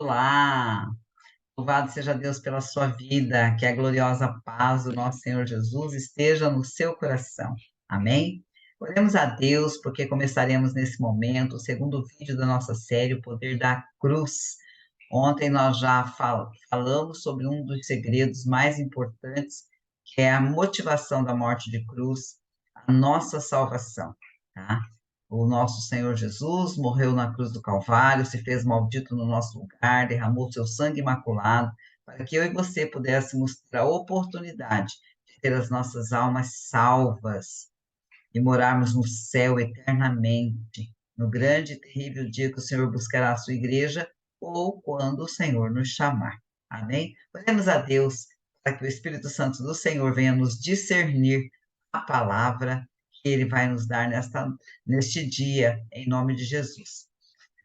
Olá, louvado seja Deus pela sua vida, que a gloriosa paz do nosso Senhor Jesus esteja no seu coração. Amém? Oremos a Deus, porque começaremos nesse momento o segundo vídeo da nossa série, O Poder da Cruz. Ontem nós já falamos sobre um dos segredos mais importantes, que é a motivação da morte de cruz, a nossa salvação, tá? O nosso Senhor Jesus morreu na cruz do Calvário, se fez maldito no nosso lugar, derramou seu sangue imaculado, para que eu e você pudéssemos ter a oportunidade de ter as nossas almas salvas e morarmos no céu eternamente, no grande e terrível dia que o Senhor buscará a sua igreja, ou quando o Senhor nos chamar. Amém? Oremos a Deus para que o Espírito Santo do Senhor venha nos discernir a palavra que Ele vai nos dar neste dia, em nome de Jesus.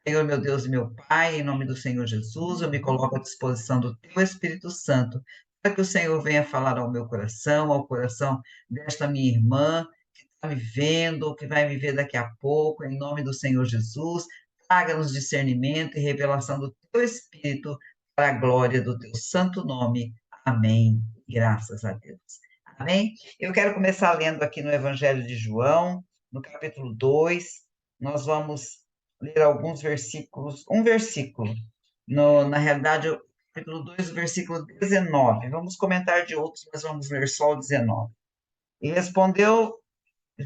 Senhor, meu Deus e meu Pai, em nome do Senhor Jesus, eu me coloco à disposição do Teu Espírito Santo, para que o Senhor venha falar ao meu coração, ao coração desta minha irmã, que está me vendo, ou que vai me ver daqui a pouco, em nome do Senhor Jesus. Traga-nos discernimento e revelação do Teu Espírito, para a glória do Teu santo nome. Amém. Graças a Deus. Amém? Eu quero começar lendo aqui no Evangelho de João, no capítulo 2. Nós vamos ler alguns versículos, um versículo, na realidade, o capítulo 2, o versículo 19. Vamos comentar de outros, mas vamos ler só o 19. E respondeu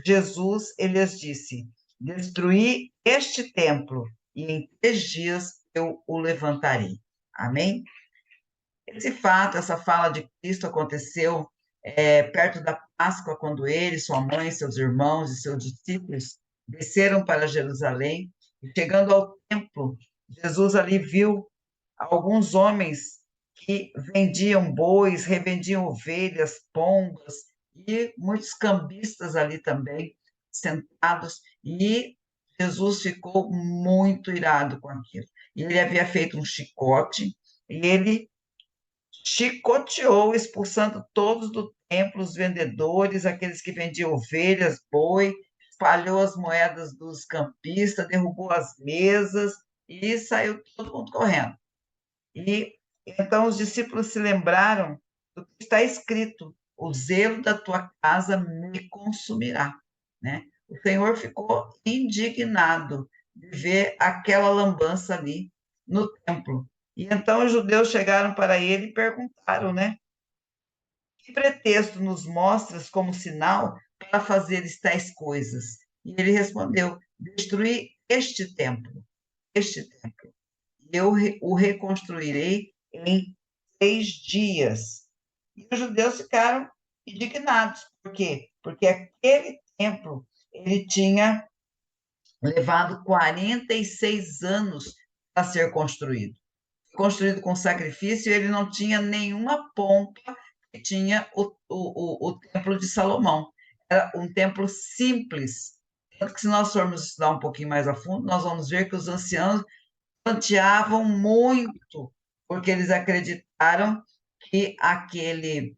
Jesus, ele lhes disse: Destruí este templo, e em 3 dias eu o levantarei. Amém? Esse fato, essa fala de Cristo aconteceu perto da Páscoa, quando ele, sua mãe, seus irmãos e seus discípulos desceram para Jerusalém. E chegando ao templo, Jesus ali viu alguns homens que vendiam bois, revendiam ovelhas, pombas, e muitos cambistas ali também, sentados, e Jesus ficou muito irado com aquilo. E ele havia feito um chicote, e ele chicoteou, expulsando todos do templo, os vendedores, aqueles que vendiam ovelhas, boi, espalhou as moedas dos campistas, derrubou as mesas e saiu todo mundo correndo. E então os discípulos se lembraram do que está escrito: o zelo da tua casa me consumirá, né? O Senhor ficou indignado de ver aquela lambança ali no templo. E então os judeus chegaram para ele e perguntaram, né? Que pretexto nos mostras como sinal para fazer tais coisas? E ele respondeu: destruir este templo. Eu o reconstruirei em 3 dias. E os judeus ficaram indignados. Por quê? Porque aquele templo ele tinha levado 46 anos para ser construído. Construído com sacrifício, ele não tinha nenhuma pompa que tinha o Templo de Salomão. Era um templo simples. Tanto que, se nós formos estudar um pouquinho mais a fundo, nós vamos ver que os anciãos planteavam muito, porque eles acreditaram que aquele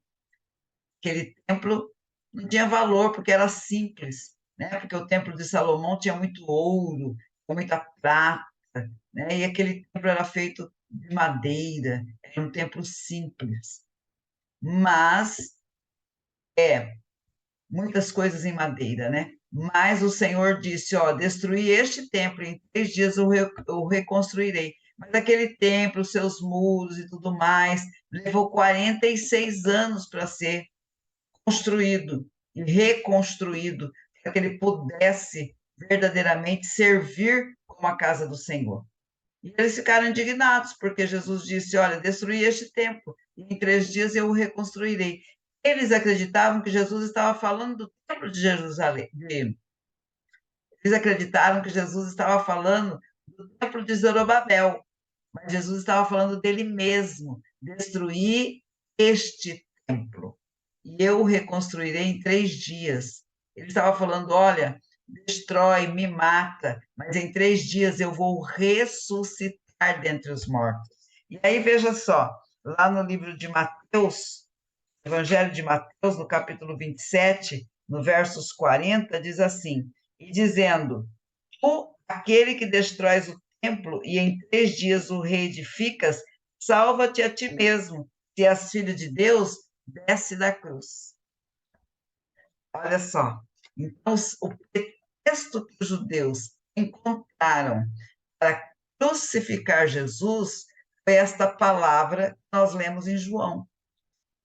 templo não tinha valor, porque era simples, né? Porque o templo de Salomão tinha muito ouro, muita prata, né? E aquele templo era feito de madeira, era um templo simples. Mas, muitas coisas em madeira, né? Mas o Senhor disse: ó, destruí este templo, em 3 dias eu reconstruirei. Mas aquele templo, seus muros e tudo mais, levou 46 anos para ser construído e reconstruído, para que ele pudesse verdadeiramente servir como a casa do Senhor. E eles ficaram indignados, porque Jesus disse: olha, destruí este templo, e em 3 dias eu o reconstruirei. Eles acreditavam que Jesus estava falando do templo de Jerusalém. Eles acreditaram que Jesus estava falando do templo de Zorobabel, mas Jesus estava falando dele mesmo: destruir este templo, e eu o reconstruirei em 3 dias. Ele estava falando: olha, destrói, me mata, mas em 3 dias eu vou ressuscitar dentre os mortos. E aí, veja só, lá no livro de Mateus, Evangelho de Mateus, no capítulo 27, no versos 40, diz assim: e dizendo: tu, aquele que destróis o templo e em 3 dias o reedificas, salva-te a ti mesmo. Se és filho de Deus, desce da cruz. Olha só. Então, o pretexto que os judeus encontraram para crucificar Jesus foi esta palavra que nós lemos em João.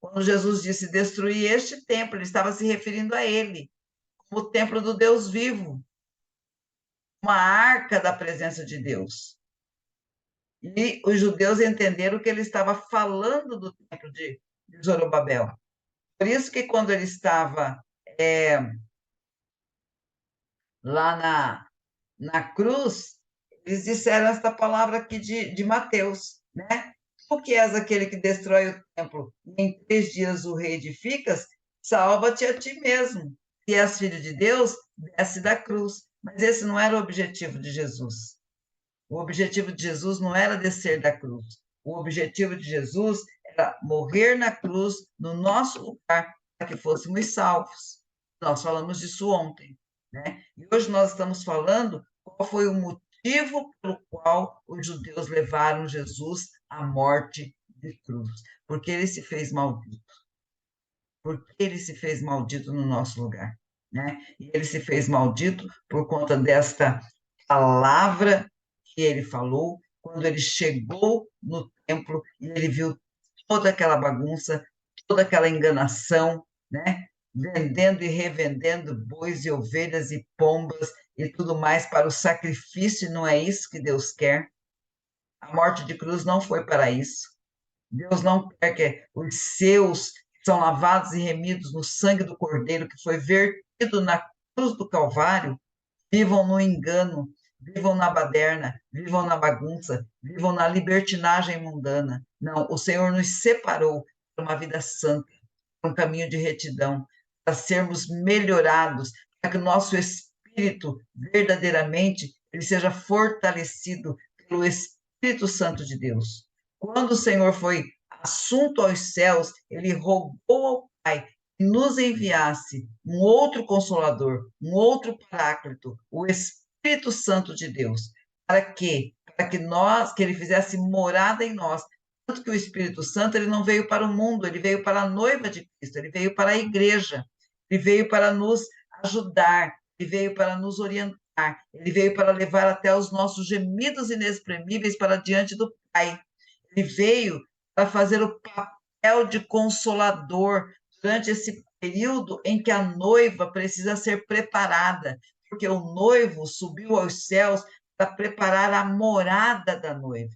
Quando Jesus disse destruir este templo, ele estava se referindo a ele, como o templo do Deus vivo, uma arca da presença de Deus. E os judeus entenderam que ele estava falando do templo de Zorobabel. Por isso que quando ele estava lá na cruz, eles disseram esta palavra aqui de Mateus, né? Tu que és aquele que destrói o templo e em 3 dias o reedificas, salva-te a ti mesmo. Se és filho de Deus, desce da cruz. Mas esse não era o objetivo de Jesus. O objetivo de Jesus não era descer da cruz. O objetivo de Jesus era morrer na cruz, no nosso lugar, para que fôssemos salvos. Nós falamos disso ontem, né? E hoje nós estamos falando qual foi o motivo pelo qual os judeus levaram Jesus à morte de cruz. Porque ele se fez maldito. Porque ele se fez maldito no nosso lugar, né? E ele se fez maldito por conta desta palavra que ele falou quando ele chegou no templo e ele viu toda aquela bagunça, toda aquela enganação, né? Vendendo e revendendo bois e ovelhas e pombas e tudo mais para o sacrifício, não é isso que Deus quer. A morte de cruz não foi para isso. Deus não quer que os seus são lavados e remidos no sangue do Cordeiro que foi vertido na cruz do Calvário, vivam no engano, vivam na baderna, vivam na bagunça, vivam na libertinagem mundana. Não, o Senhor nos separou para uma vida santa, para um caminho de retidão, para sermos melhorados, para que o nosso espírito verdadeiramente ele seja fortalecido pelo Espírito Santo de Deus. Quando o Senhor foi assunto aos céus, ele rogou ao Pai que nos enviasse um outro consolador, um outro paráclito, o Espírito Santo de Deus, para quê? Para que nós, que ele fizesse morada em nós. Tanto que o Espírito Santo ele não veio para o mundo, ele veio para a noiva de Cristo, ele veio para a igreja, ele veio para nos ajudar, ele veio para nos orientar, ele veio para levar até os nossos gemidos inexprimíveis para diante do Pai. Ele veio para fazer o papel de consolador durante esse período em que a noiva precisa ser preparada, porque o noivo subiu aos céus para preparar a morada da noiva.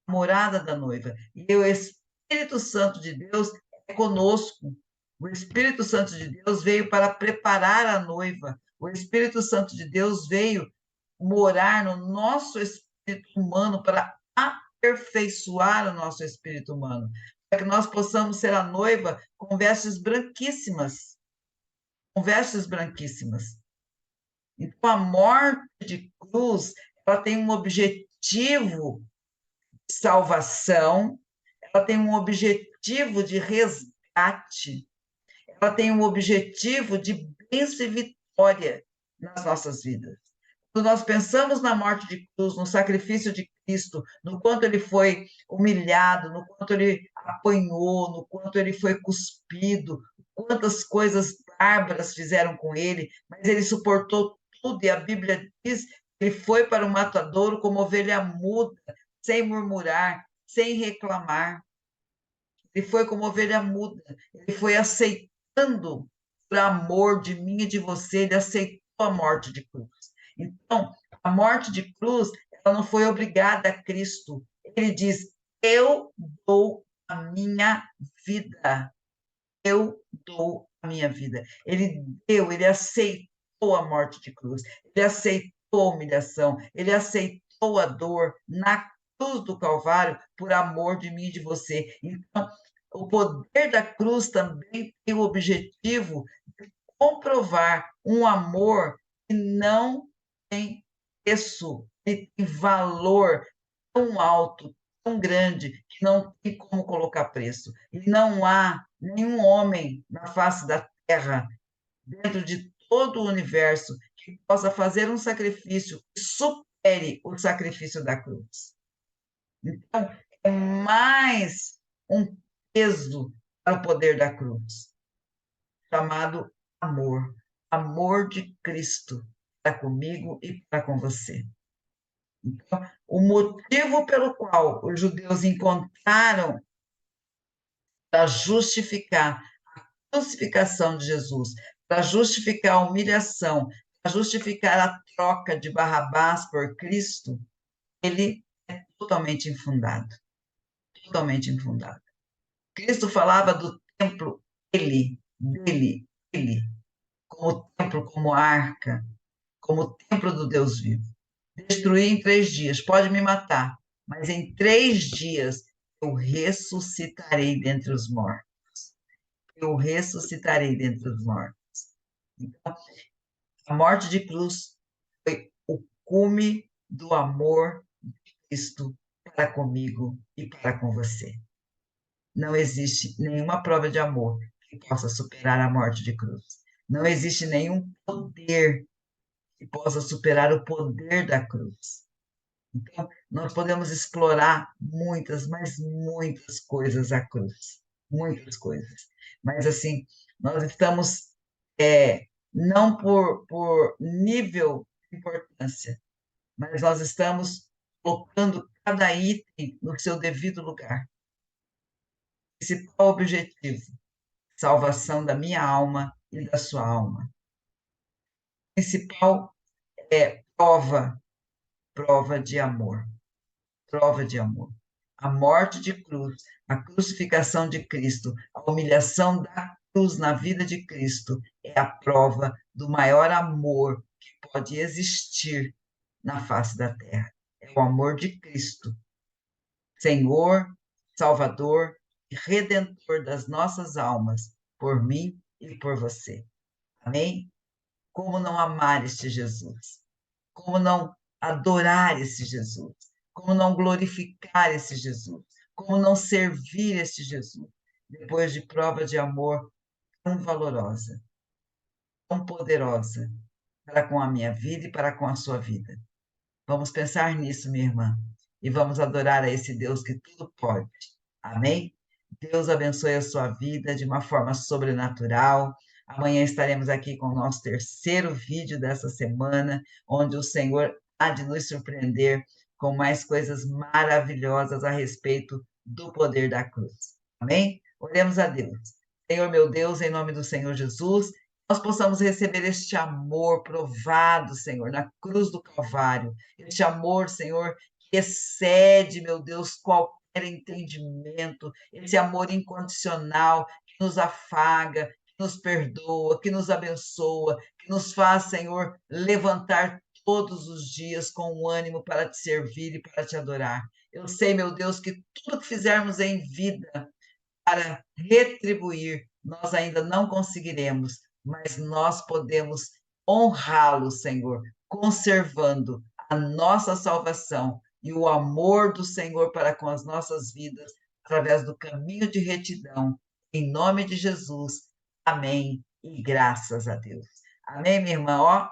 A morada da noiva. E o Espírito Santo de Deus é conosco. O Espírito Santo de Deus veio para preparar a noiva. O Espírito Santo de Deus veio morar no nosso espírito humano para aperfeiçoar o nosso espírito humano, para que nós possamos ser a noiva com vestes branquíssimas, com vestes branquíssimas. Então, a morte de cruz, ela tem um objetivo de salvação, ela tem um objetivo de resgate, ela tem um objetivo de bênção e vitória nas nossas vidas. Quando nós pensamos na morte de cruz, no sacrifício de Cristo, no quanto ele foi humilhado, no quanto ele apanhou, no quanto ele foi cuspido, quantas coisas bárbaras fizeram com ele, mas ele suportou tudo, e a Bíblia diz que ele foi para o matadouro como ovelha muda, sem murmurar, sem reclamar. Ele foi como ovelha muda, ele foi aceitando por amor de mim e de você, ele aceitou a morte de cruz. Então, a morte de cruz, ela não foi obrigada a Cristo. Ele diz: eu dou a minha vida. Eu dou a minha vida. Ele deu, ele aceitou a morte de cruz. Ele aceitou a humilhação. Ele aceitou a dor na cruz do Calvário por amor de mim e de você. Então, o poder da cruz também tem o objetivo de comprovar um amor que não tem preço, ele tem valor tão alto, tão grande, que não tem como colocar preço. E não há nenhum homem na face da terra, dentro de todo o universo, que possa fazer um sacrifício que supre supere o sacrifício da cruz. Então, é mais um peso para o poder da cruz, chamado amor. Amor de Cristo para comigo e para com você. Então, o motivo pelo qual os judeus encontraram para justificar a crucificação de Jesus, para justificar a humilhação, para justificar a troca de Barrabás por Cristo, ele é totalmente infundado. Totalmente infundado. Cristo falava do templo, dele, como templo, como arca, como templo do Deus vivo. Destruir em 3 dias, pode me matar, mas em 3 dias eu ressuscitarei dentre os mortos. Eu ressuscitarei dentre os mortos. Então, a morte de cruz foi o cume do amor de Cristo para comigo e para com você. Não existe nenhuma prova de amor que possa superar a morte de cruz. Não existe nenhum poder que possa superar o poder da cruz. Então, nós podemos explorar muitas, mas muitas coisas a cruz. Muitas coisas. Mas, assim, nós estamos, não por nível de importância, mas nós estamos colocando cada item no seu devido lugar. Principal objetivo: salvação da minha alma e da sua alma. Principal é prova de amor. Prova de amor. A morte de cruz, a crucificação de Cristo, a humilhação da cruz na vida de Cristo é a prova do maior amor que pode existir na face da terra. É o amor de Cristo, Senhor, Salvador e Redentor das nossas almas, por mim e por você. Amém? Como não amar este Jesus? Como não adorar esse Jesus? Como não glorificar esse Jesus? Como não servir este Jesus? Depois de prova de amor tão valorosa, tão poderosa, para com a minha vida e para com a sua vida. Vamos pensar nisso, minha irmã, e vamos adorar a esse Deus que tudo pode. Amém? Deus abençoe a sua vida de uma forma sobrenatural. Amanhã estaremos aqui com o nosso terceiro vídeo dessa semana, onde o Senhor há de nos surpreender com mais coisas maravilhosas a respeito do poder da cruz. Amém? Oremos a Deus. Senhor meu Deus, em nome do Senhor Jesus, nós possamos receber este amor provado, Senhor, na cruz do Calvário. Este amor, Senhor, que excede, meu Deus, qualquer entendimento, esse amor incondicional que nos afaga, que nos perdoa, que nos abençoa, que nos faz, Senhor, levantar todos os dias com um ânimo para te servir e para te adorar. Eu sei, meu Deus, que tudo que fizermos em vida para retribuir, nós ainda não conseguiremos, mas nós podemos honrá-lo, Senhor, conservando a nossa salvação e o amor do Senhor para com as nossas vidas, através do caminho de retidão, em nome de Jesus. Amém. E graças a Deus. Amém, minha irmã? Ó,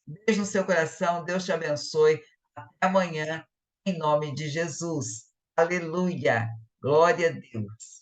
beijo no seu coração, Deus te abençoe. Até amanhã, em nome de Jesus. Aleluia. Glória a Deus.